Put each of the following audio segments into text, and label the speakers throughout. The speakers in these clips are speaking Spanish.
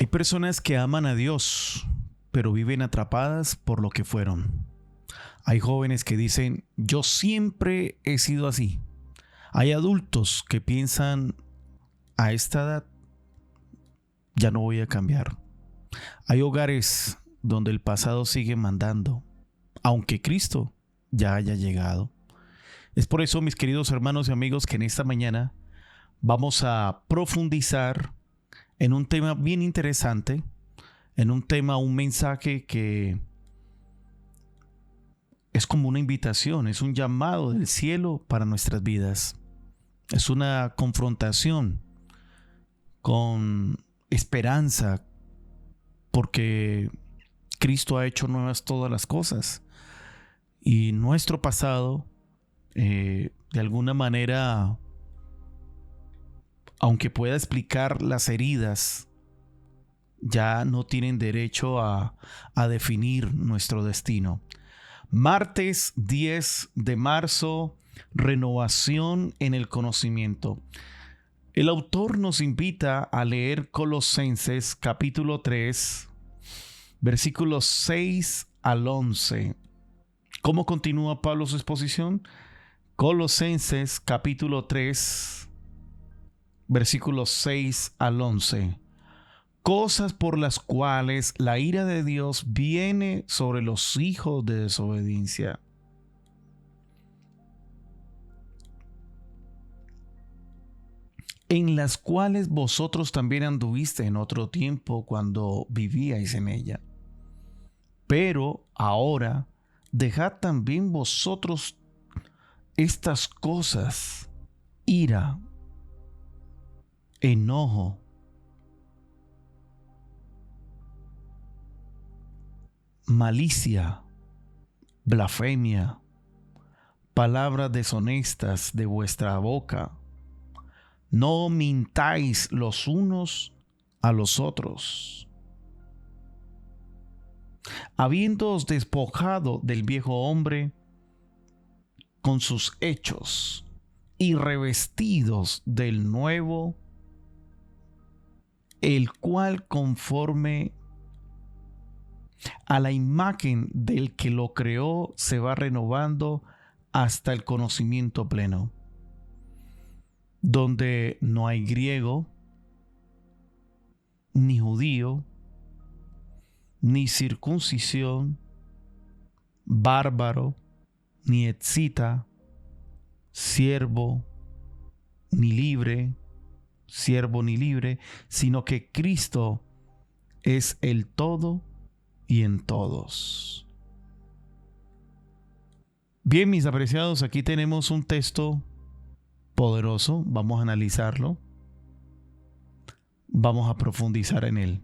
Speaker 1: Hay personas que aman a Dios, pero viven atrapadas por lo que fueron. Hay jóvenes que dicen, yo siempre he sido así. Hay adultos que piensan, a esta edad ya no voy a cambiar. Hay hogares donde el pasado sigue mandando, aunque Cristo ya haya llegado. Es por eso, mis queridos hermanos y amigos, que en esta mañana vamos a profundizar en un tema bien interesante, en un mensaje que es como una invitación, es un llamado del cielo para nuestras vidas. Es una confrontación con esperanza, porque Cristo ha hecho nuevas todas las cosas. Y nuestro pasado, de alguna manera, aunque pueda explicar las heridas, ya no tienen derecho a definir nuestro destino. Martes 10 de marzo, renovación en el conocimiento. El autor nos invita a leer Colosenses capítulo 3, versículos 6 al 11. ¿Cómo continúa Pablo su exposición? Colosenses capítulo 3, versículos 6 al 11. Cosas por las cuales la ira de Dios viene sobre los hijos de desobediencia. En las cuales vosotros también anduviste en otro tiempo cuando vivíais en ella. Pero ahora dejad también vosotros estas cosas: ira, enojo, malicia, blasfemia, palabras deshonestas de vuestra boca. No mintáis los unos a los otros, habiéndoos despojado del viejo hombre con sus hechos y revestidos del nuevo, el cual conforme a la imagen del que lo creó se va renovando hasta el conocimiento pleno, donde no hay griego, ni judío, ni circuncisión, bárbaro, ni escita, siervo, ni libre, sino que Cristo es el todo y en todos. Bien, mis apreciados, aquí tenemos un texto poderoso. Vamos a analizarlo. Vamos a profundizar en él.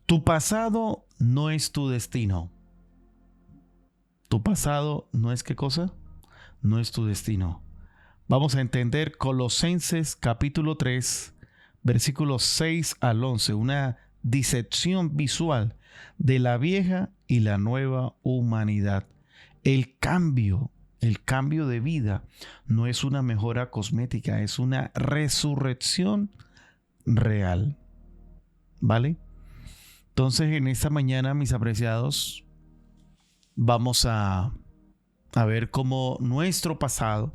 Speaker 1: Tu pasado no es tu destino. Tu pasado no es ¿qué cosa? No es tu destino. Vamos a entender Colosenses capítulo 3, versículos 6 al 11, una disección visual de la vieja y la nueva humanidad. El cambio de vida no es una mejora cosmética, es una resurrección real. ¿Vale? Entonces, en esta mañana, mis apreciados, vamos a ver cómo nuestro pasado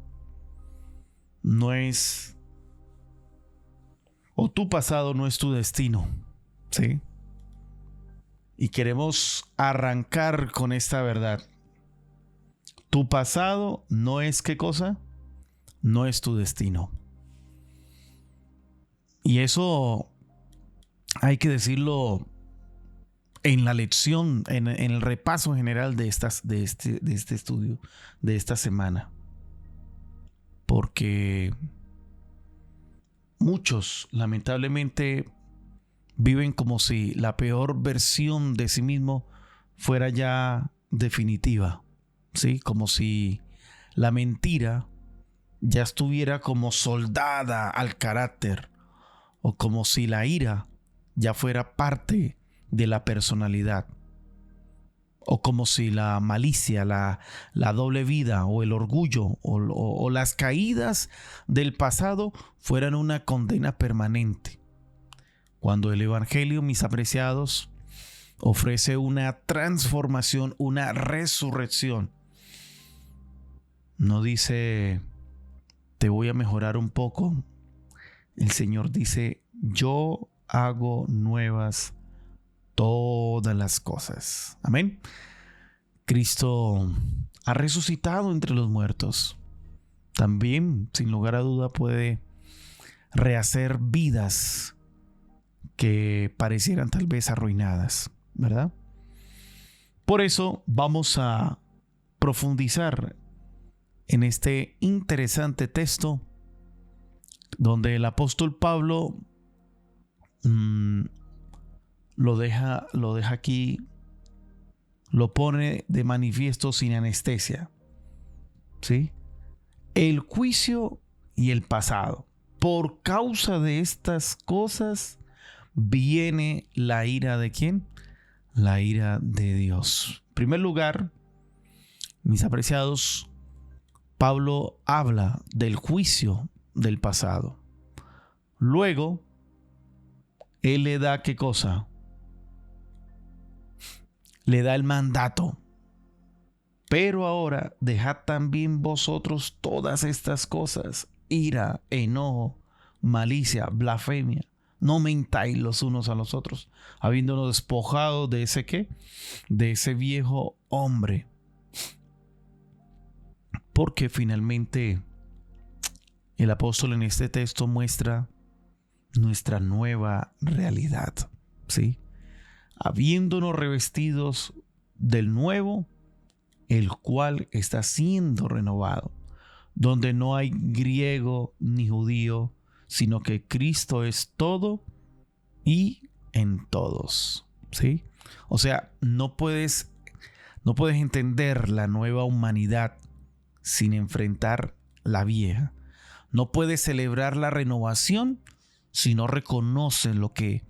Speaker 1: no es, o tu pasado no es tu destino, ¿sí? Y queremos arrancar con esta verdad. Tu pasado no es ¿qué cosa? No es tu destino. Y eso hay que decirlo en la lección, en el repaso general de este estudio, de esta semana. Porque muchos, lamentablemente, viven como si la peor versión de sí mismo fuera ya definitiva, ¿sí? Como si la mentira ya estuviera como soldada al carácter, o como si la ira ya fuera parte de la personalidad, o como si la malicia, la doble vida o el orgullo o las caídas del pasado fueran una condena permanente. Cuando el Evangelio, mis apreciados, ofrece una transformación, una resurrección, no dice, te voy a mejorar un poco. El Señor dice, yo hago nuevas todas las cosas. Amén. Cristo ha resucitado entre los muertos. También, sin lugar a duda, puede rehacer vidas que parecieran tal vez arruinadas, ¿verdad? Por eso vamos a profundizar en este interesante texto donde el apóstol Pablo lo deja aquí, lo pone de manifiesto sin anestesia, ¿sí? El juicio y el pasado. Por causa de estas cosas viene la ira ¿de quién? La ira de Dios. En primer lugar, mis apreciados, Pablo habla del juicio del pasado. Luego, él le da ¿qué cosa? Le da el mandato. Pero ahora dejad también vosotros todas estas cosas: ira, enojo, malicia, blasfemia. No mentáis los unos a los otros, habiéndonos despojado de ese ¿qué? De ese viejo hombre. Porque finalmente el apóstol en este texto muestra nuestra nueva realidad, ¿sí? Habiéndonos revestidos del nuevo, el cual está siendo renovado, donde no hay griego ni judío, sino que Cristo es todo y en todos, ¿sí? O sea, no puedes entender la nueva humanidad sin enfrentar la vieja. No puedes celebrar la renovación si no reconoces lo que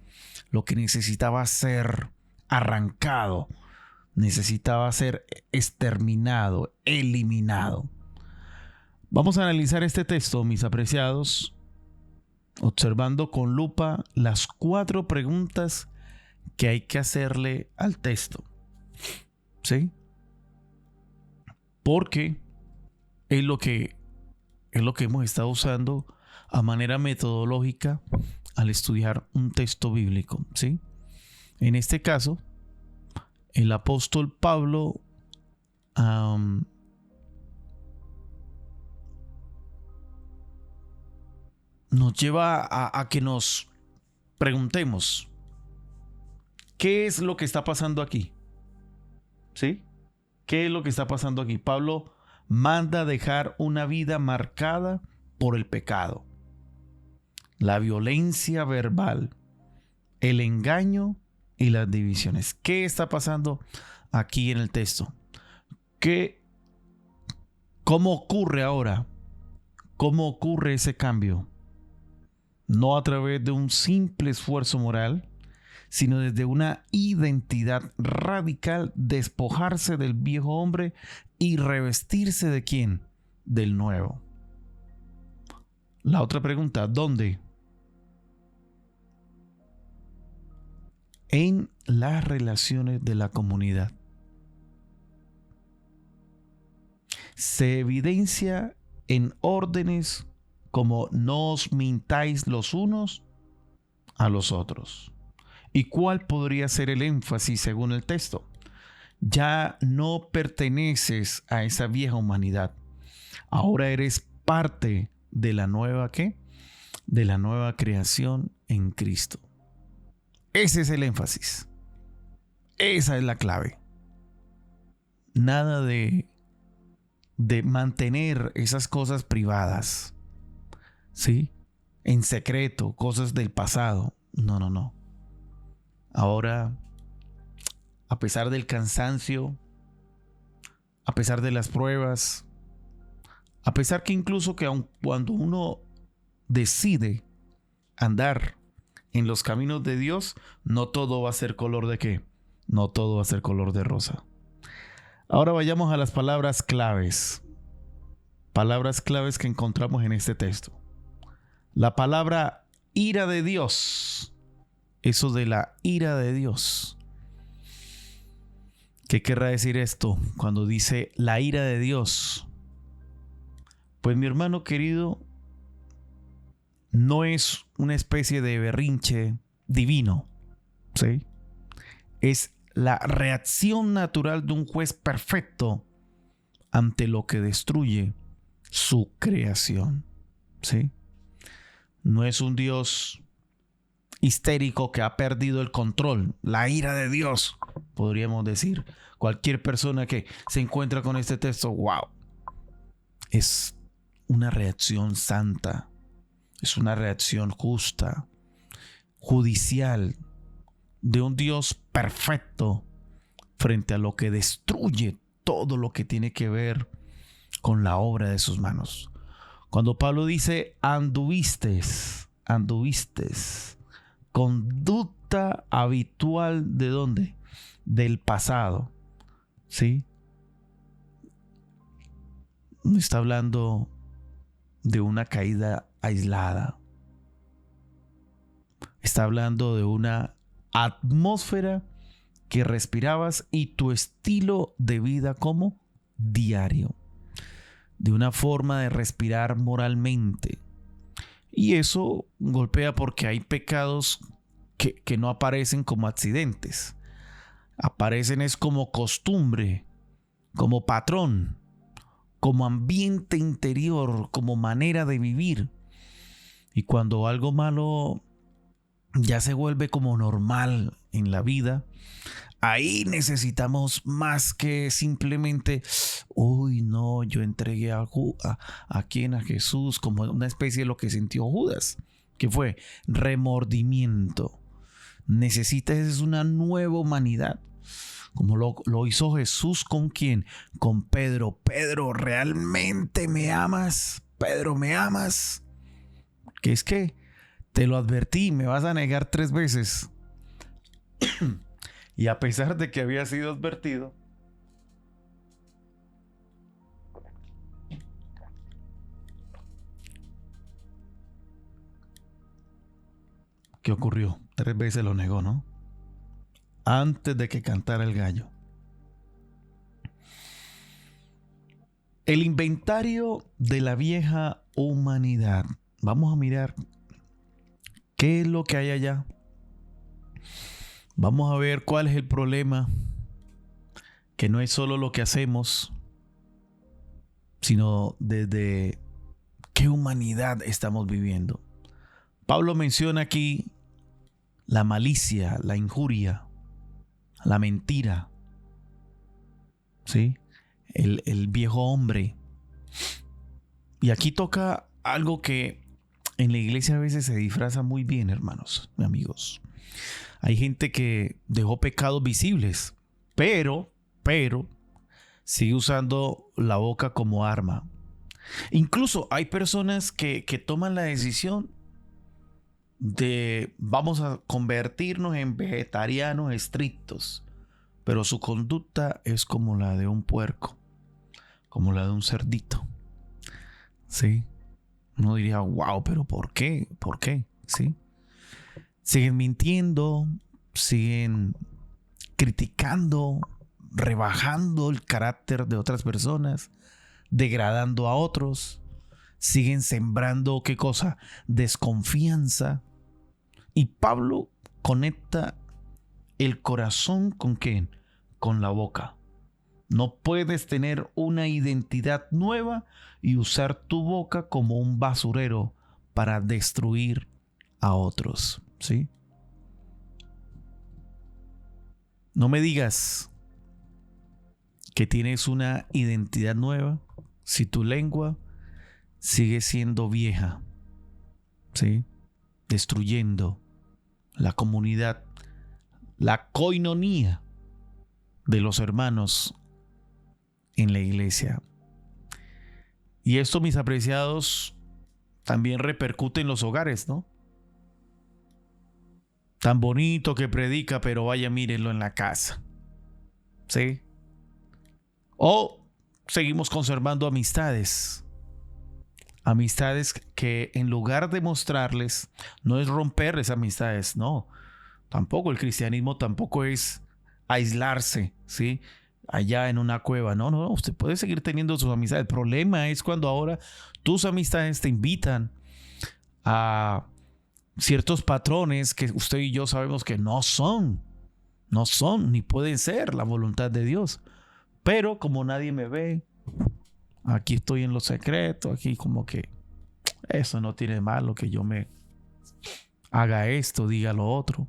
Speaker 1: necesitaba ser arrancado, necesitaba ser exterminado, eliminado. Vamos a analizar este texto, mis apreciados, observando con lupa las 4 preguntas que hay que hacerle al texto, ¿sí? Porque es lo que hemos estado usando a manera metodológica al estudiar un texto bíblico, ¿sí? En este caso, el apóstol Pablo nos lleva a que nos preguntemos, ¿qué es lo que está pasando aquí? ¿Sí? ¿Qué es lo que está pasando aquí? Pablo manda dejar una vida marcada por el pecado, la violencia verbal, el engaño y las divisiones. ¿Qué está pasando aquí en el texto? ¿Cómo ocurre ahora? ¿Cómo ocurre ese cambio? No a través de un simple esfuerzo moral, sino desde una identidad radical, despojarse del viejo hombre y revestirse ¿de quién? Del nuevo. La otra pregunta, ¿dónde? En las relaciones de la comunidad. Se evidencia en órdenes como no os mintáis los unos a los otros. ¿Y cuál podría ser el énfasis según el texto? Ya no perteneces a esa vieja humanidad. Ahora eres parte de la nueva ¿qué? De la nueva creación en Cristo. Ese es el énfasis. Esa es la clave. Nada de mantener esas cosas privadas, ¿sí? En secreto, cosas del pasado. No. Ahora, a pesar del cansancio, a pesar de las pruebas, a pesar que incluso que aun cuando uno decide andar en los caminos de Dios, no todo va a ser color de ¿qué? No todo va a ser color de rosa. Ahora vayamos a las palabras claves. Palabras claves que encontramos en este texto. La palabra ira de Dios. eso de la ira de Dios. ¿Qué querrá decir esto cuando dice la ira de Dios? Pues mi hermano querido, no es una especie de berrinche divino, ¿sí? Es la reacción natural de un juez perfecto ante lo que destruye su creación, ¿sí? No es un Dios histérico que ha perdido el control, la ira de Dios, podríamos decir. Cualquier persona que se encuentra con este texto, wow, es una reacción santa, es una reacción justa, judicial, de un Dios perfecto frente a lo que destruye todo lo que tiene que ver con la obra de sus manos. Cuando Pablo dice anduvistes, conducta habitual ¿de dónde? Del pasado, ¿sí? No está hablando de una caída aislada. Está hablando de una atmósfera que respirabas y tu estilo de vida como diario. De una forma de respirar moralmente. Y eso golpea porque hay pecados que no aparecen como accidentes. Aparecen es como costumbre, como patrón, como ambiente interior, como manera de vivir. Y cuando algo malo ya se vuelve como normal en la vida, ahí necesitamos más que simplemente, uy, no, yo entregué a quien, a Jesús, como una especie de lo que sintió Judas, que fue remordimiento. Necesitas una nueva humanidad, como lo hizo Jesús con quién, con Pedro. Pedro, ¿realmente me amas? Pedro, ¿me amas? Que es que te lo advertí, me vas a negar 3 veces. Y a pesar de que había sido advertido, ¿qué ocurrió? 3 veces lo negó, ¿no? Antes de que cantara el gallo. El inventario de la vieja humanidad. Vamos a mirar qué es lo que hay allá. Vamos a ver cuál es el problema, que no es solo lo que hacemos, sino desde qué humanidad estamos viviendo. Pablo menciona aquí la malicia, la injuria, la mentira, ¿sí? El viejo hombre. Y aquí toca algo que en la iglesia a veces se disfraza muy bien, hermanos, amigos. Hay gente que dejó pecados visibles, pero sigue usando la boca como arma. Incluso hay personas que toman la decisión de vamos a convertirnos en vegetarianos estrictos, pero su conducta es como la de un puerco, como la de un cerdito. ¿Sí? Uno diría, wow, pero ¿por qué? ¿Por qué? ¿Sí? Siguen mintiendo, siguen criticando, rebajando el carácter de otras personas, degradando a otros, siguen sembrando, ¿qué cosa? Desconfianza. Y Pablo conecta el corazón ¿con quién? Con la boca. No puedes tener una identidad nueva y usar tu boca como un basurero para destruir a otros, ¿sí? No me digas que tienes una identidad nueva si tu lengua sigue siendo vieja, ¿sí? Destruyendo la comunidad, la coinonía de los hermanos en la iglesia. Y esto, mis apreciados, también repercute en los hogares, ¿no? Tan bonito que predica, pero vaya, mírenlo en la casa. ¿Sí? O seguimos conservando amistades. Amistades que en lugar de mostrarles, no es romperles amistades, no. Tampoco el cristianismo tampoco es aislarse, ¿sí? Allá en una cueva. No, no, usted puede seguir teniendo sus amistades. El problema es cuando ahora tus amistades te invitan a ciertos patrones que usted y yo sabemos que no son ni pueden ser la voluntad de Dios. Pero como nadie me ve, aquí estoy en lo secreto, aquí como que eso no tiene malo que yo me haga esto, diga lo otro.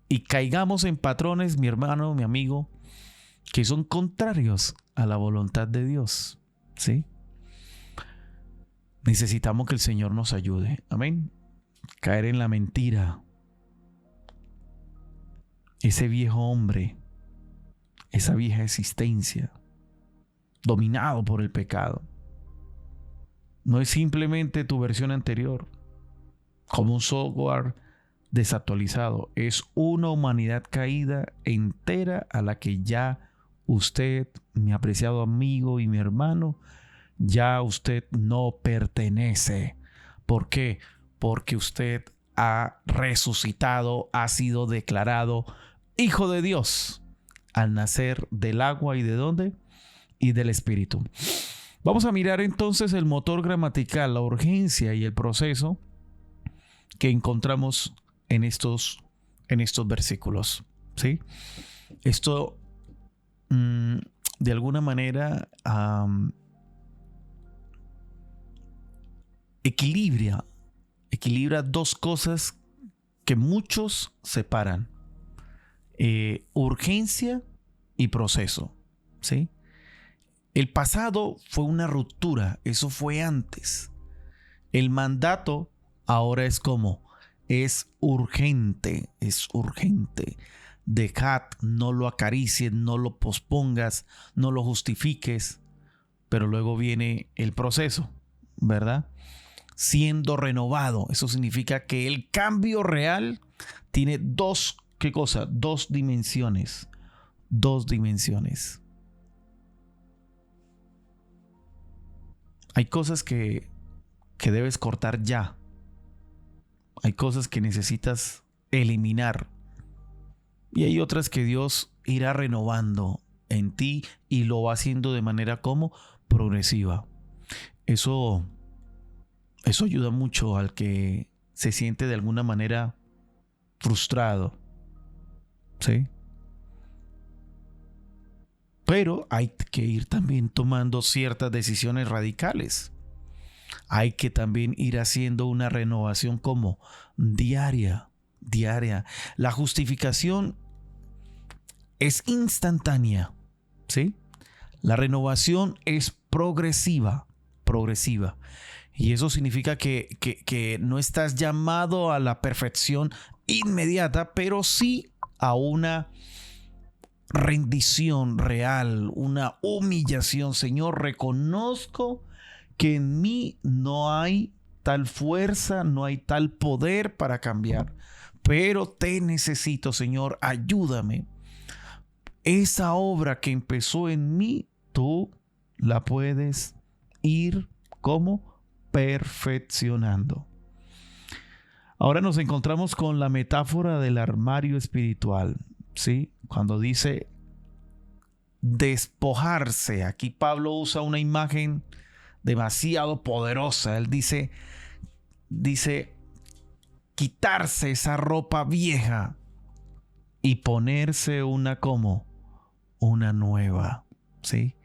Speaker 1: Y caigamos en patrones, mi hermano, mi amigo, que son contrarios a la voluntad de Dios. ¿Sí? Necesitamos que el Señor nos ayude. Amén. Caer en la mentira. Ese viejo hombre, esa vieja existencia, dominado por el pecado. No es simplemente tu versión anterior, como un software desactualizado. Es una humanidad caída entera a la que ya usted, mi apreciado amigo y mi hermano, ya usted no pertenece. ¿Por qué? Porque usted ha resucitado, ha sido declarado hijo de Dios al nacer del agua y ¿de dónde? Y del Espíritu. Vamos a mirar entonces el motor gramatical, la urgencia y el proceso que encontramos en estos versículos. ¿Sí? Esto de alguna manera equilibra dos cosas que muchos separan: urgencia y proceso. ¿Sí? El pasado fue una ruptura, eso fue antes. El mandato ahora es como, es urgente. Dejad, no lo acaricies, no lo pospongas, no lo justifiques. Pero luego viene el proceso, ¿verdad? Siendo renovado. Eso significa que el cambio real tiene dos, ¿qué cosa? Dos dimensiones. Hay cosas que debes cortar ya. Hay cosas que necesitas eliminar. Y hay otras que Dios irá renovando en ti y lo va haciendo de manera como progresiva. Eso ayuda mucho al que se siente de alguna manera frustrado. ¿Sí? Pero hay que ir también tomando ciertas decisiones radicales. Hay que también ir haciendo una renovación como diaria. La justificación es instantánea, ¿sí? La renovación es progresiva. Y eso significa que no estás llamado a la perfección inmediata, pero sí a una rendición real, una humillación. Señor, reconozco que en mí no hay tal fuerza, no hay tal poder para cambiar, pero te necesito, Señor, ayúdame. Esa obra que empezó en mí, tú la puedes ir como perfeccionando. Ahora nos encontramos con la metáfora del armario espiritual, ¿sí? Cuando dice despojarse, aquí Pablo usa una imagen demasiado poderosa. Él dice quitarse esa ropa vieja y ponerse una nueva, ¿sí?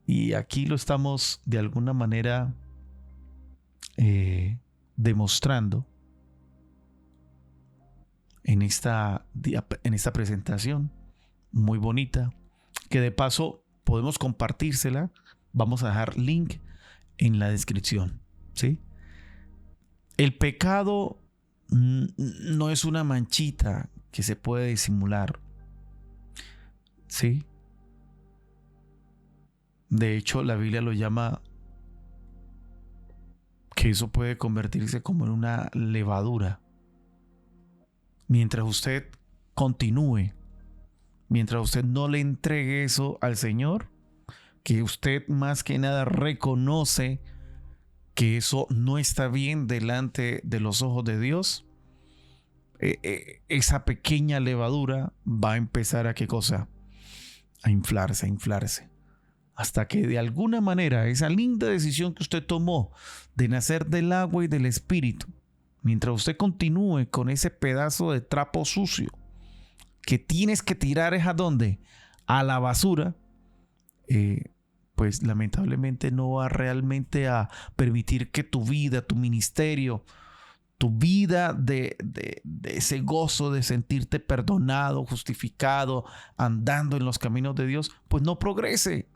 Speaker 1: Y aquí lo estamos de alguna manera demostrando en esta presentación muy bonita, que de paso podemos compartírsela. Vamos a dejar link en la descripción, ¿sí? El pecado no es una manchita que se puede disimular, ¿sí? De hecho, la Biblia lo llama que eso puede convertirse como en una levadura. Mientras usted continúe, mientras usted no le entregue eso al Señor, que usted más que nada reconoce que eso no está bien delante de los ojos de Dios, esa pequeña levadura va a empezar a ¿qué cosa? A inflarse. Hasta que de alguna manera esa linda decisión que usted tomó de nacer del agua y del espíritu, mientras usted continúe con ese pedazo de trapo sucio que tienes que tirar, ¿es a dónde? A la basura, pues lamentablemente no va realmente a permitir que tu vida, tu ministerio, tu vida de ese gozo de sentirte perdonado, justificado, andando en los caminos de Dios, pues no progrese.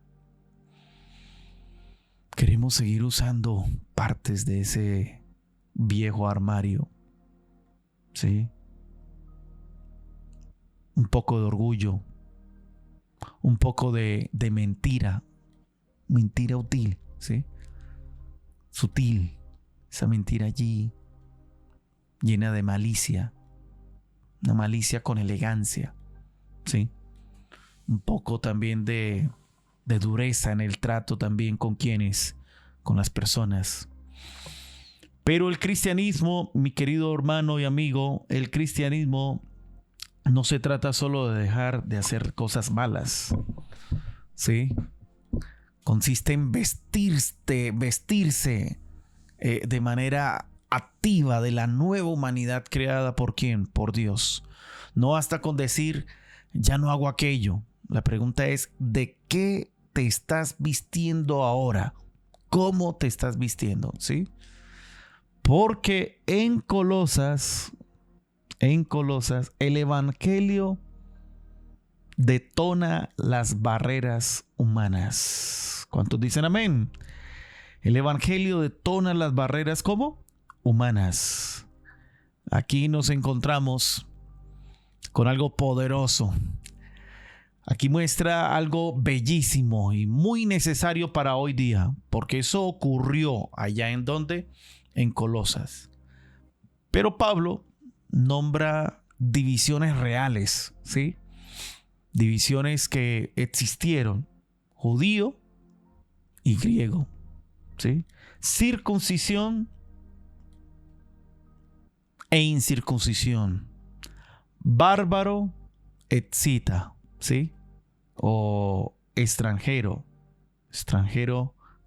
Speaker 1: Queremos seguir usando partes de ese viejo armario, ¿sí? Un poco de orgullo, un poco de mentira útil, ¿sí? Sutil, esa mentira allí, llena de malicia, una malicia con elegancia, ¿sí? Un poco también de dureza en el trato también con quienes, con las personas. Pero el cristianismo, mi querido hermano y amigo, el cristianismo no se trata solo de dejar de hacer cosas malas, ¿sí? Consiste en vestirse de manera activa de la nueva humanidad creada ¿por quién? Por Dios. No basta con decir, ya no hago aquello. La pregunta es, ¿de qué te estás vistiendo ahora? ¿Cómo te estás vistiendo? ¿Sí? Porque en Colosas, el evangelio detona las barreras humanas. ¿Cuántos dicen amén? El evangelio detona las barreras, ¿cómo? Humanas. Aquí nos encontramos con algo poderoso. Aquí muestra algo bellísimo y muy necesario para hoy día, porque eso ocurrió allá en donde, en Colosas. Pero Pablo nombra divisiones reales, ¿sí? Divisiones que existieron, judío y griego, ¿sí? Circuncisión e incircuncisión, bárbaro, escita, ¿sí? O extranjero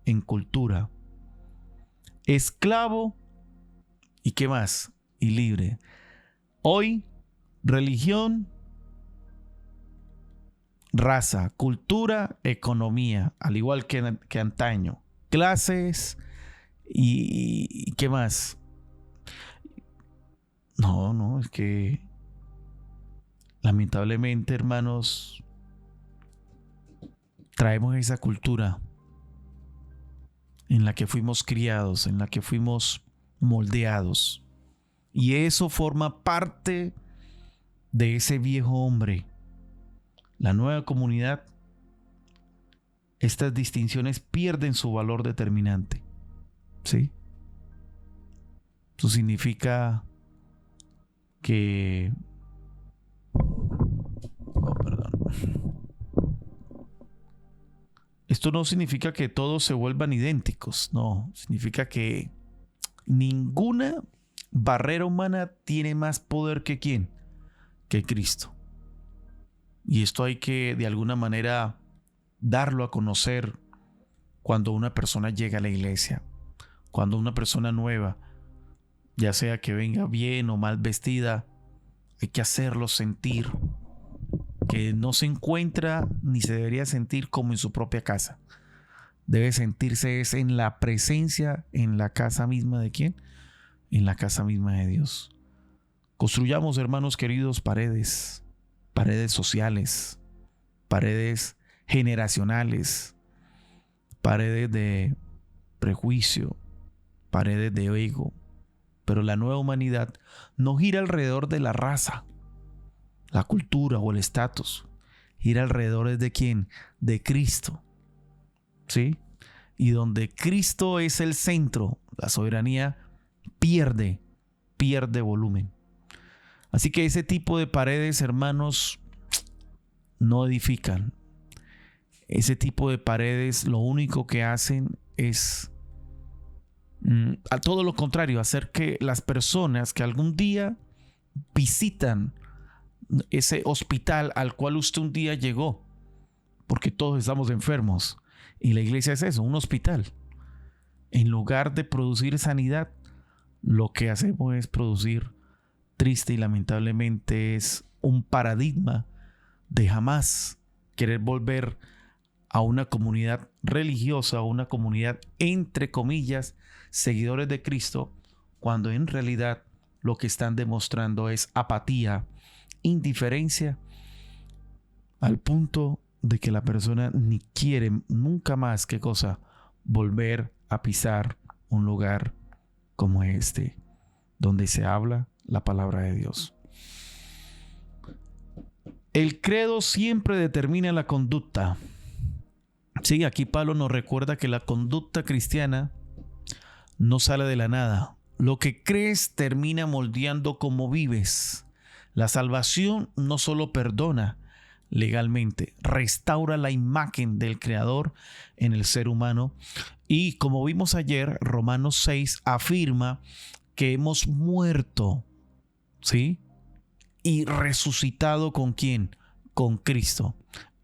Speaker 1: en cultura, esclavo y ¿qué más? Y libre. Hoy, religión, raza, cultura, economía, al igual que antaño, clases y ¿qué más? No, es que lamentablemente, hermanos, traemos esa cultura en la que fuimos criados, en la que fuimos moldeados. Y eso forma parte de ese viejo hombre. La nueva comunidad, estas distinciones pierden su valor determinante. ¿Sí? Eso significa que... Oh, perdón. Esto no significa que todos se vuelvan idénticos, no. Significa que ninguna barrera humana tiene más poder que ¿quién? Que Cristo. Y esto hay que de alguna manera darlo a conocer cuando una persona llega a la iglesia, cuando una persona nueva, ya sea que venga bien o mal vestida, hay que hacerlo sentir que no se encuentra ni se debería sentir como en su propia casa. Debe sentirse es en la presencia, en la casa misma de ¿quién? En la casa misma de Dios. Construyamos, hermanos queridos, paredes sociales, paredes generacionales, paredes de prejuicio, paredes de ego. Pero la nueva humanidad no gira alrededor de la raza, la cultura o el estatus. Gira alrededor de ¿quién? De Cristo. ¿Sí? Y donde Cristo es el centro, la soberanía pierde volumen. Así que ese tipo de paredes, hermanos, no edifican. Ese tipo de paredes lo único que hacen es a todo lo contrario, hacer que las personas que algún día visitan ese hospital al cual usted un día llegó, porque todos estamos enfermos. Y la iglesia es eso, un hospital. En lugar de producir sanidad, lo que hacemos es producir, triste y lamentablemente, es un paradigma de jamás querer volver a una comunidad religiosa, a una comunidad entre comillas, seguidores de Cristo, cuando en realidad lo que están demostrando es apatía, indiferencia, al punto de que la persona ni quiere nunca más, ¿qué cosa? Volver a pisar un lugar como este, donde se habla la palabra de Dios. El credo siempre determina la conducta. Sí, aquí Pablo nos recuerda que la conducta cristiana no sale de la nada. Lo que crees termina moldeando cómo vives. La salvación no solo perdona legalmente, restaura la imagen del Creador en el ser humano. Y como vimos ayer, Romanos 6 afirma que hemos muerto, ¿sí? Y resucitado ¿con quién? Con Cristo.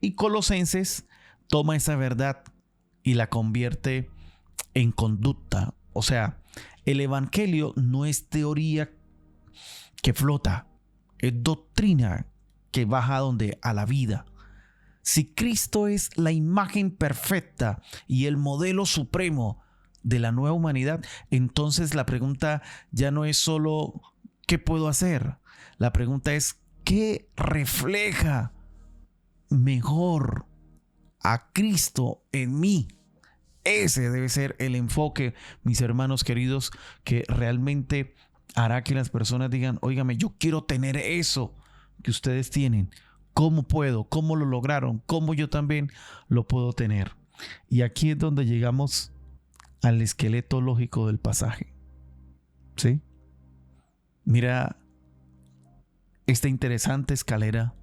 Speaker 1: Y Colosenses toma esa verdad y la convierte en conducta. O sea, el evangelio no es teoría que flota, es doctrina que baja a la vida. Si Cristo es la imagen perfecta y el modelo supremo de la nueva humanidad, entonces la pregunta ya no es solo ¿qué puedo hacer? La pregunta es ¿qué refleja mejor a Cristo en mí? Ese debe ser el enfoque, mis hermanos queridos, que realmente hará que las personas digan, óigame, yo quiero tener eso que ustedes tienen. ¿Cómo puedo? ¿Cómo lo lograron? ¿Cómo yo también lo puedo tener? Y aquí es donde llegamos al esqueleto lógico del pasaje. ¿Sí? Mira esta interesante escalera.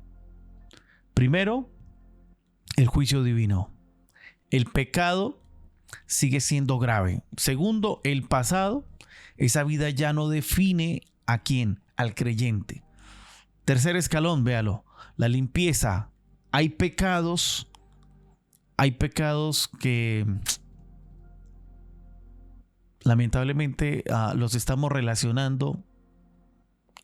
Speaker 1: Primero, el juicio divino. El pecado sigue siendo grave. Segundo, el pasado. Esa vida ya no define a quién, al creyente. Tercer escalón, véalo. La limpieza. Hay pecados que lamentablemente los estamos relacionando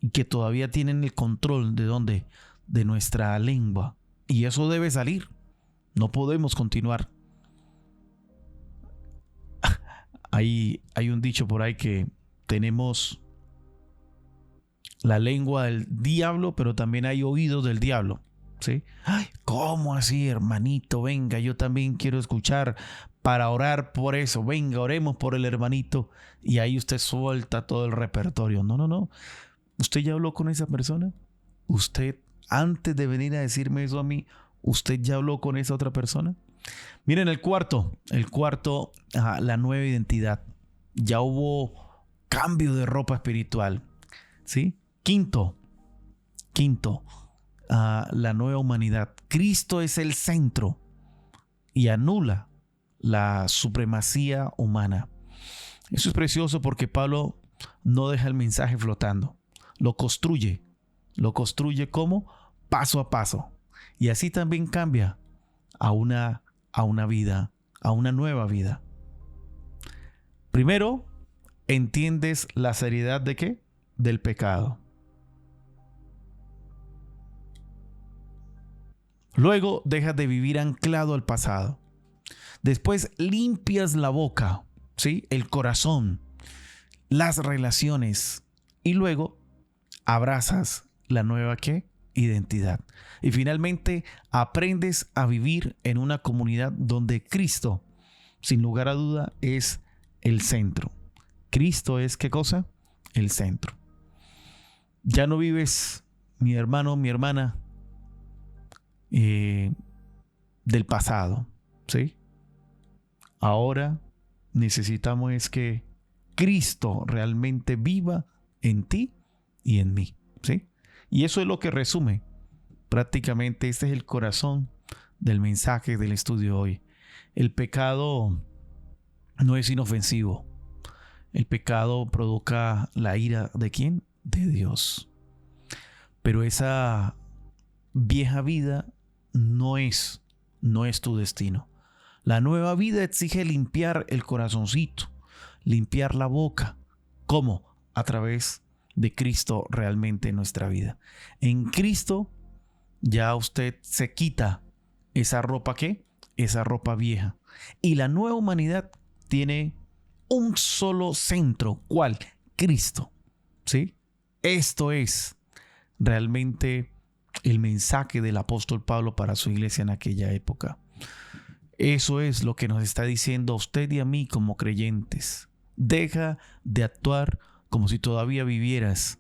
Speaker 1: y que todavía tienen el control de dónde, de nuestra lengua. Y eso debe salir. No podemos continuar. Hay un dicho por ahí que tenemos la lengua del diablo, pero también hay oídos del diablo. ¿Sí? Ay, ¿cómo así, hermanito? Venga, yo también quiero escuchar para orar por eso. Venga, oremos por el hermanito. Y ahí usted suelta todo el repertorio. No. ¿Usted ya habló con esa persona? ¿Usted, antes de venir a decirme eso a mí, usted ya habló con esa otra persona? Miren el cuarto, la nueva identidad. Ya hubo cambio de ropa espiritual. ¿Sí? Quinto, la nueva humanidad. Cristo es el centro y anula la supremacía humana. Eso es precioso porque Pablo no deja el mensaje flotando. Lo construye como paso a paso. Y así también cambia a una vida, a una nueva vida. Primero, entiendes la seriedad de ¿qué? Del pecado. Luego dejas de vivir anclado al pasado. Después limpias la boca, ¿sí? El corazón, las relaciones. Y luego abrazas la nueva ¿qué? Identidad. Y finalmente aprendes a vivir en una comunidad donde Cristo, sin lugar a duda, es el centro. Cristo es ¿qué cosa? El centro. Ya no vives, mi hermano, mi hermana, del pasado, ¿sí? Ahora necesitamos es que Cristo realmente viva en ti y en mí, ¿sí? Y eso es lo que resume prácticamente, este es el corazón del mensaje del estudio hoy. El pecado no es inofensivo. El pecado provoca la ira ¿de quién? De Dios. Pero esa vieja vida no es tu destino. La nueva vida exige limpiar el corazoncito, limpiar la boca. ¿Cómo? A través de Cristo realmente en nuestra vida. En Cristo ya usted se quita esa ropa, ¿qué? Esa ropa vieja. Y la nueva humanidad tiene un solo centro. ¿Cuál? Cristo. ¿Sí? Esto es realmente el mensaje del apóstol Pablo para su iglesia en aquella época. Eso es lo que nos está diciendo a usted y a mí como creyentes. Deja de actuar como si todavía vivieras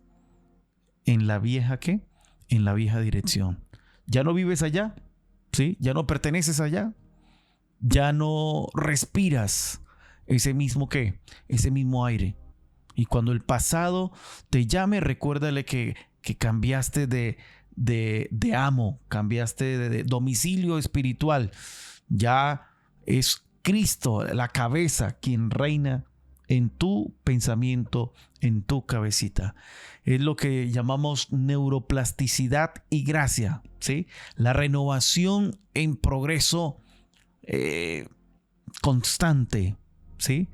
Speaker 1: en la vieja, ¿qué? En la vieja dirección. Ya no vives allá, ¿sí? Ya no perteneces allá. Ya no respiras ese mismo, ¿qué? Ese mismo aire. Y cuando el pasado te llame, recuérdale que cambiaste de amo, cambiaste de domicilio espiritual. Ya es Cristo, la cabeza, quien reina en tu pensamiento, en tu cabecita. Es lo que llamamos neuroplasticidad y gracia, ¿sí? La renovación en progreso constante, ¿sí?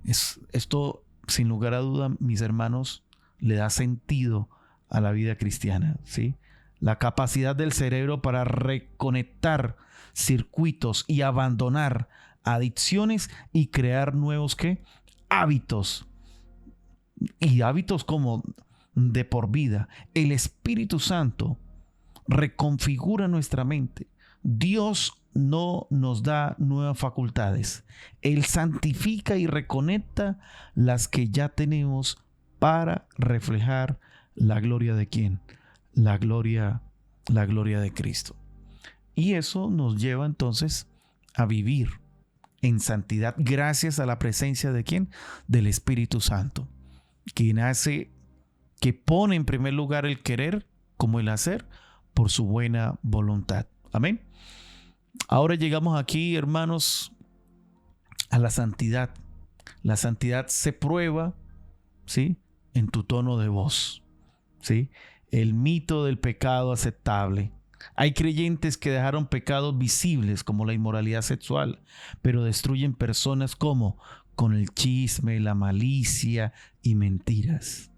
Speaker 1: Esto, sin lugar a duda, mis hermanos, le da sentido a la vida cristiana, ¿sí? La capacidad del cerebro para reconectar circuitos y abandonar adicciones y crear nuevos, ¿qué? Hábitos. Y hábitos como de por vida. El Espíritu Santo reconfigura nuestra mente. Dios no nos da nuevas facultades. Él santifica y reconecta las que ya tenemos para reflejar la gloria de ¿quién? La gloria de Cristo. Y eso nos lleva entonces a vivir en santidad gracias a la presencia de ¿quién? Del Espíritu Santo, quien hace, que pone en primer lugar el querer como el hacer por su buena voluntad. Amén. Ahora llegamos aquí, hermanos, a la santidad. La santidad se prueba, ¿sí? En tu tono de voz, ¿sí? El mito del pecado aceptable. Hay creyentes que dejaron pecados visibles como la inmoralidad sexual, pero destruyen personas como con el chisme, la malicia y mentiras.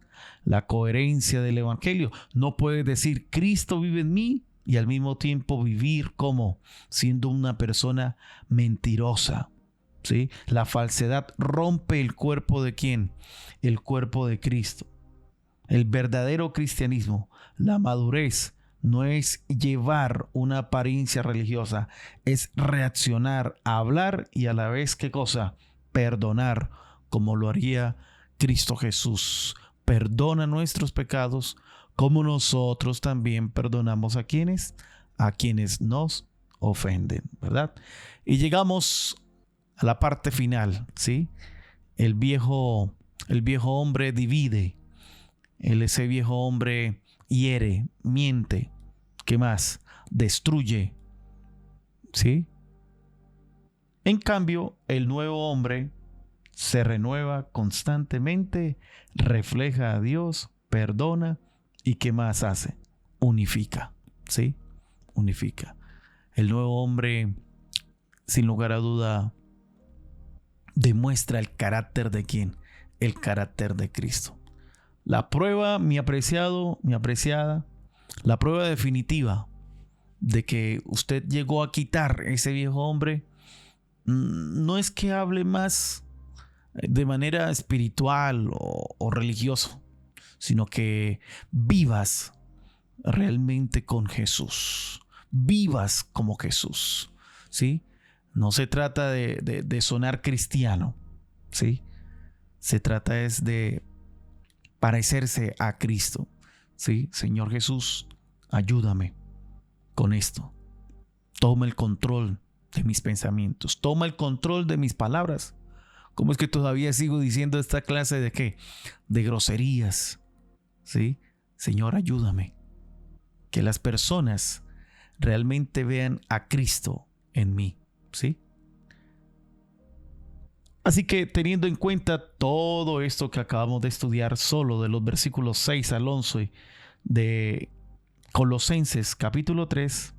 Speaker 1: La coherencia del evangelio. No puedes decir Cristo vive en mí y al mismo tiempo vivir como siendo una persona mentirosa, ¿sí? La falsedad rompe el cuerpo de ¿quién? El cuerpo de Cristo. El verdadero cristianismo, la madurez, no es llevar una apariencia religiosa, es reaccionar, hablar y a la vez, ¿qué cosa? Perdonar, como lo haría Cristo Jesús. Perdona nuestros pecados, como nosotros también perdonamos a quienes nos ofenden, ¿verdad? Y llegamos a la parte final, ¿sí? El viejo hombre divide. Ese viejo hombre hiere, miente. ¿Qué más? Destruye. ¿Sí? En cambio, el nuevo hombre se renueva constantemente, refleja a Dios, perdona y ¿qué más hace? Unifica. ¿Sí? Unifica. El nuevo hombre, sin lugar a duda, demuestra el carácter de ¿quién? El carácter de Cristo. La prueba, mi apreciado, mi apreciada, la prueba definitiva de que usted llegó a quitar ese viejo hombre, no es que hable más de manera espiritual o religioso, sino que vivas realmente con Jesús. Vivas como Jesús, ¿sí? No se trata de sonar cristiano, ¿sí? Se trata es de parecerse a Cristo. ¿Sí? Señor Jesús, ayúdame con esto. Toma el control de mis pensamientos. Toma el control de mis palabras. ¿Cómo es que todavía sigo diciendo esta clase de qué? De groserías. ¿Sí? Señor, ayúdame. Que las personas realmente vean a Cristo en mí. ¿Sí? Así que teniendo en cuenta todo esto que acabamos de estudiar solo de los versículos 6 al 11 de Colosenses capítulo 3,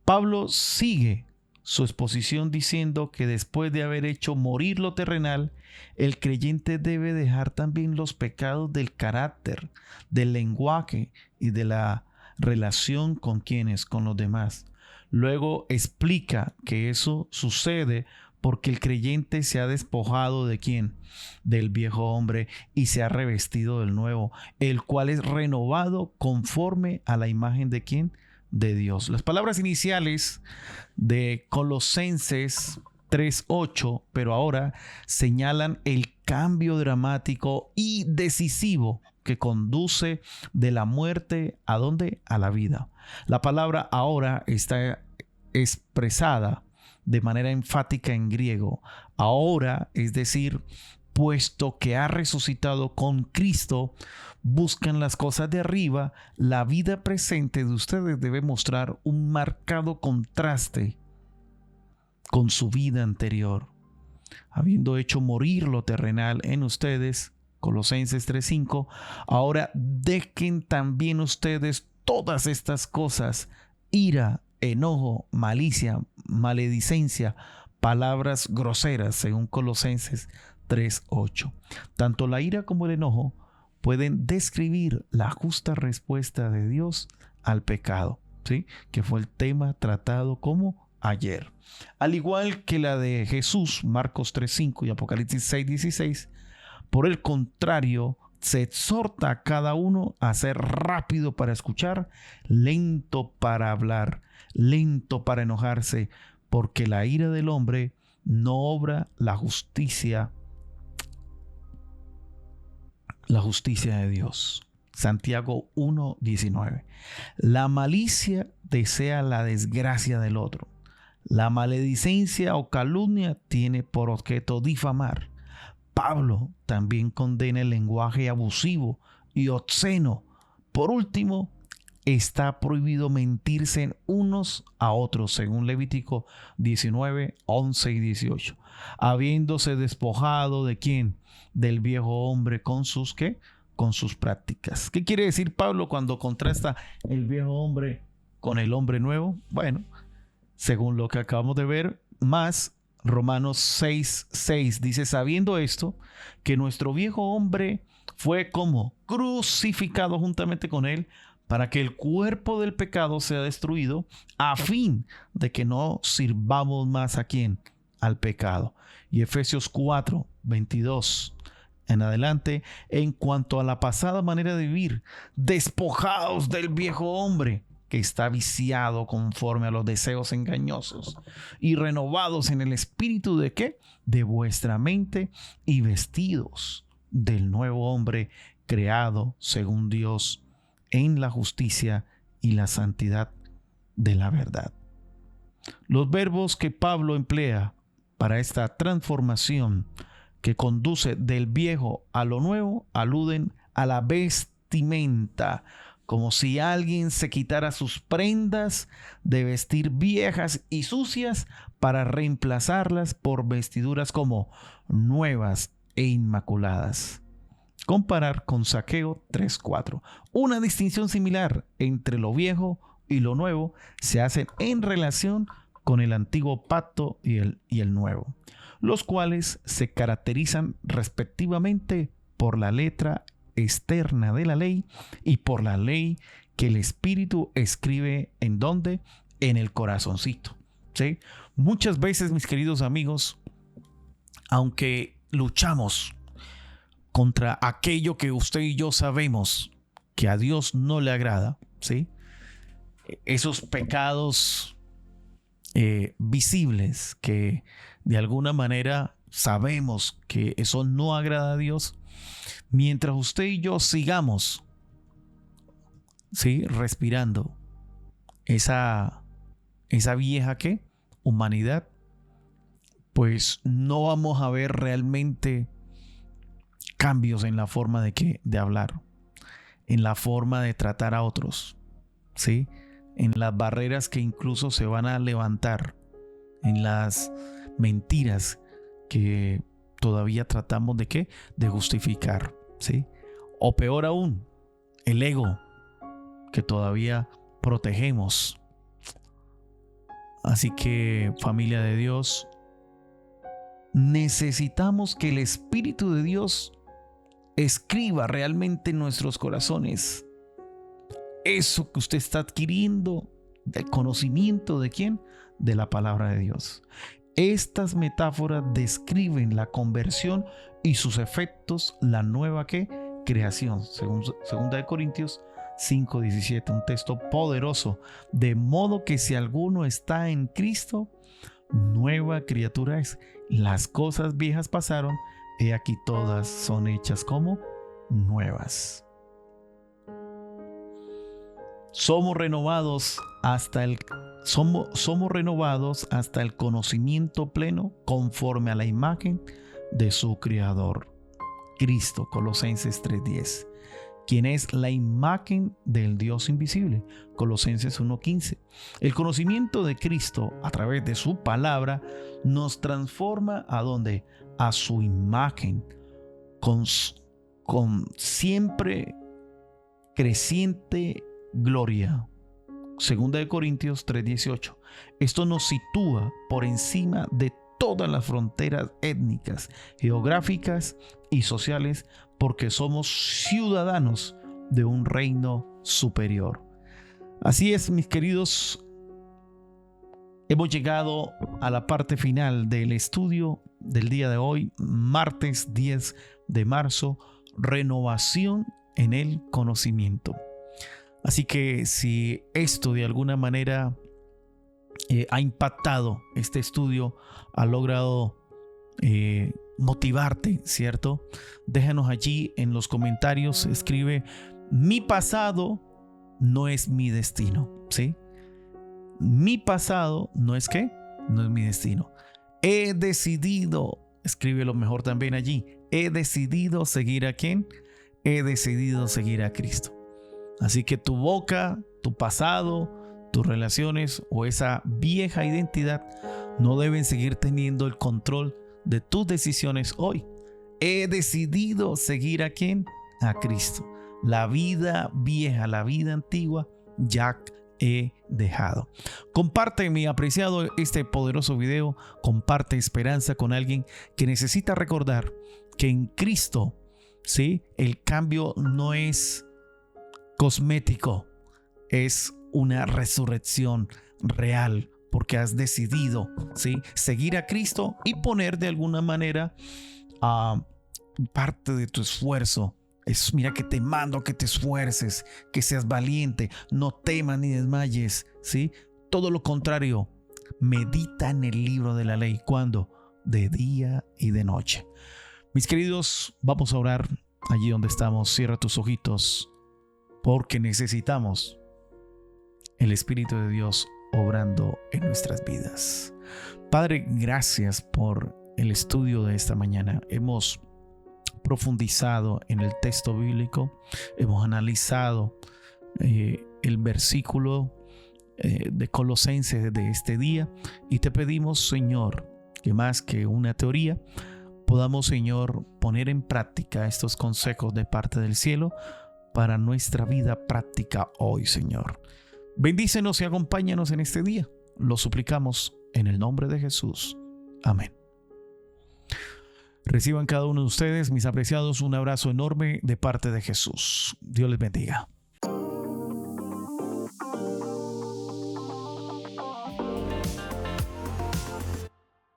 Speaker 1: Pablo sigue su exposición diciendo que después de haber hecho morir lo terrenal, el creyente debe dejar también los pecados del carácter, del lenguaje y de la relación con quienes, con los demás. Luego explica que eso sucede porque el creyente se ha despojado de ¿quién? Del viejo hombre y se ha revestido del nuevo, el cual es renovado conforme a la imagen de ¿quién? De Dios. Las palabras iniciales de Colosenses 3:8, pero ahora señalan el cambio dramático y decisivo que conduce de la muerte ¿a dónde? A la vida. La palabra ahora está expresada de manera enfática en griego. Ahora, es decir, puesto que ha resucitado con Cristo, buscan las cosas de arriba. La vida presente de ustedes debe mostrar un marcado contraste con su vida anterior. Habiendo hecho morir lo terrenal en ustedes, Colosenses 3:5, ahora dejen también ustedes todas estas cosas: ira, enojo, malicia, maledicencia, palabras groseras, según Colosenses 3:8. Tanto la ira como el enojo pueden describir la justa respuesta de Dios al pecado, ¿sí? Que fue el tema tratado como ayer. Al igual que la de Jesús, Marcos 3:5 y Apocalipsis 6:16, por el contrario, se exhorta a cada uno a ser rápido para escuchar, lento para hablar, lento para enojarse, porque la ira del hombre no obra la justicia de Dios. Santiago 1:19. La malicia desea la desgracia del otro. La maledicencia o calumnia tiene por objeto difamar. Pablo también condena el lenguaje abusivo y obsceno. Por último, está prohibido mentirse unos a otros, según Levítico 19, 11 y 18. Habiéndose despojado de ¿quién? Del viejo hombre con sus ¿qué? Con sus prácticas. ¿Qué quiere decir Pablo cuando contrasta el viejo hombre con el hombre nuevo? Bueno, según lo que acabamos de ver, más Romanos 6:6 dice: sabiendo esto, que nuestro viejo hombre fue como crucificado juntamente con él, para que el cuerpo del pecado sea destruido, a fin de que no sirvamos más a ¿quién? Al pecado. Y Efesios 4:22 en adelante: en cuanto a la pasada manera de vivir, despojaos del viejo hombre, que está viciado conforme a los deseos engañosos, y renovados en el espíritu de ¿qué? De vuestra mente, y vestidos del nuevo hombre, creado según Dios en la justicia y la santidad de la verdad. Los verbos que Pablo emplea para esta transformación que conduce del viejo a lo nuevo aluden a la vestimenta, como si alguien se quitara sus prendas de vestir viejas y sucias para reemplazarlas por vestiduras como nuevas e inmaculadas. Comparar con Zaqueo 3:4. Una distinción similar entre lo viejo y lo nuevo se hace en relación con el antiguo pacto y el nuevo, los cuales se caracterizan respectivamente por la letra externa de la ley y por la ley que el Espíritu escribe ¿en dónde? En el corazoncito, ¿sí? Muchas veces, mis queridos amigos, aunque luchamos contra aquello que usted y yo sabemos que a Dios no le agrada, ¿sí? Esos pecados visibles que de alguna manera sabemos que eso no agrada a Dios, mientras usted y yo sigamos, ¿sí? Respirando esa vieja ¿qué? Humanidad, pues no vamos a ver realmente cambios en la forma de hablar, en la forma de tratar a otros, ¿sí? En las barreras que incluso se van a levantar, en las mentiras que todavía tratamos de ¿qué? De justificar, ¿sí? O peor aún, el ego que todavía protegemos. Así que, familia de Dios, necesitamos que el Espíritu de Dios escriba realmente en nuestros corazones eso que usted está adquiriendo, del conocimiento de quién, de la palabra de Dios. Estas metáforas describen la conversión y sus efectos, la nueva ¿qué? Creación. Segunda de Corintios 5:17, un texto poderoso. De modo que si alguno está en Cristo, nueva criatura es. Las cosas viejas pasaron, he aquí todas son hechas como nuevas. Somos renovados hasta el conocimiento pleno conforme a la imagen de su Creador, Cristo. Colosenses 3:10. Quien es la imagen del Dios invisible. Colosenses 1:15. El conocimiento de Cristo a través de su palabra nos transforma ¿a dónde? A su imagen, con siempre creciente gloria. Segunda de Corintios 3:18. Esto nos sitúa por encima de todas las fronteras étnicas, geográficas y sociales, porque somos ciudadanos de un reino superior. Así es, mis queridos, hemos llegado a la parte final del estudio del día de hoy, martes 10 de marzo, renovación en el conocimiento. Así que si esto de alguna manera ha impactado este estudio, ha logrado motivarte, ¿cierto? Déjanos allí en los comentarios, escribe: mi pasado no es mi destino, ¿sí? Mi pasado no es ¿qué? No es mi destino. He decidido, escríbelo mejor también allí, he decidido seguir ¿a quién? He decidido seguir a Cristo. Así que tu boca, tu pasado, tus relaciones o esa vieja identidad no deben seguir teniendo el control de tus decisiones hoy. He decidido seguir ¿a quién? A Cristo. La vida vieja, la vida antigua, ya he dejado. Comparte, mi apreciado, este poderoso video. Comparte esperanza con alguien que necesita recordar que en Cristo, ¿sí?, el cambio no es cosmético, es una resurrección real, porque has decidido, ¿sí?, seguir a Cristo y poner de alguna manera parte de tu esfuerzo. Mira que te mando que te esfuerces, que seas valiente, no temas ni desmayes, ¿sí? Todo lo contrario, medita en el libro de la ley. ¿Cuándo? De día y de noche. Mis queridos, vamos a orar allí donde estamos. Cierra tus ojitos, porque necesitamos el Espíritu de Dios obrando en nuestras vidas. Padre, gracias por el estudio de esta mañana. Hemos profundizado en el texto bíblico, hemos analizado el versículo de Colosenses de este día, y te pedimos, Señor, que más que una teoría podamos, Señor, poner en práctica estos consejos de parte del cielo para nuestra vida práctica hoy, Señor. Bendícenos y acompáñanos en este día. Lo suplicamos en el nombre de Jesús. Amén. Reciban cada uno de ustedes, mis apreciados, un abrazo enorme de parte de Jesús. Dios les bendiga.